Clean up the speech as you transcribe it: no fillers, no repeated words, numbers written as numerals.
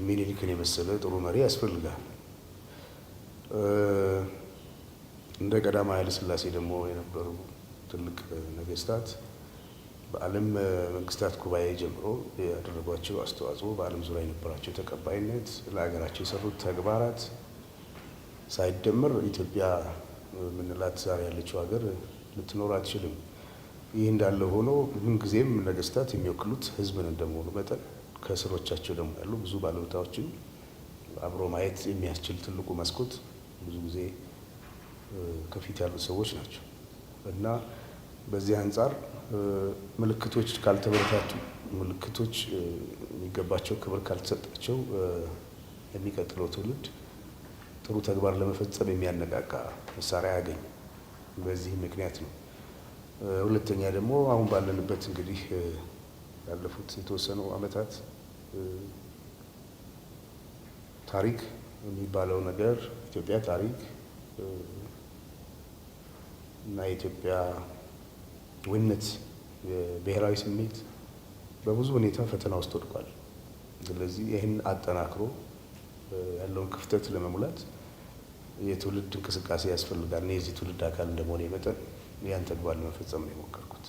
ሚኒሊክን የመሰለ ጥሩ መሪ ያስፈልጋል። እንደ ቀዳማዊ ኃይለ ሥላሴ ደግሞ የነበሩ ትልቅ ነገስታት በዓለም መንግስታት ጉባኤ ጀምሮ ያደረጓቸው አስተዋጽኦ፣ በዓለም ዙሪያ የነበራቸው ተቀባይነት፣ ለሀገራቸው የሰሩት ተግባራት ሳይደመር ኢትዮጵያ የምንላት ዛሬ ያለችው ሀገር ልትኖር አትችልም። ይህ እንዳለ ሆኖ ምንጊዜም ነገስታት የሚወክሉት ህዝብን እንደመሆኑ መጠን ከስሮቻቸው ደግሞ ያሉ ብዙ ባለውለታዎችን አብሮ ማየት የሚያስችል ትልቁ መስኮት ብዙ ጊዜ ከፊት ያሉ ሰዎች ናቸው እና በዚህ አንጻር ምልክቶች ካልተበረታቱ፣ ምልክቶች የሚገባቸው ክብር ካልተሰጣቸው የሚቀጥለው ትውልድ ጥሩ ተግባር ለመፈጸም የሚያነቃቃ መሳሪያ አያገኝም። በዚህ ምክንያት ነው። ሁለተኛ ደግሞ አሁን ባለንበት እንግዲህ ያለፉት የተወሰኑ ዓመታት ታሪክ የሚባለው ነገር ኢትዮጵያ ታሪክ እና የኢትዮጵያ ወነት የብሔራዊ ስሜት በብዙ ሁኔታ ፈተና ውስጥ ወድቋል። ስለዚህ ይህን አጠናክሮ ያለውን ክፍተት ለመሙላት የትውልድ እንቅስቃሴ ያስፈልጋል። እኔ የዚህ ትውልድ አካል እንደመሆኔ መጠን ያን ተግባር ለመፈጸም ነው የሞከርኩት።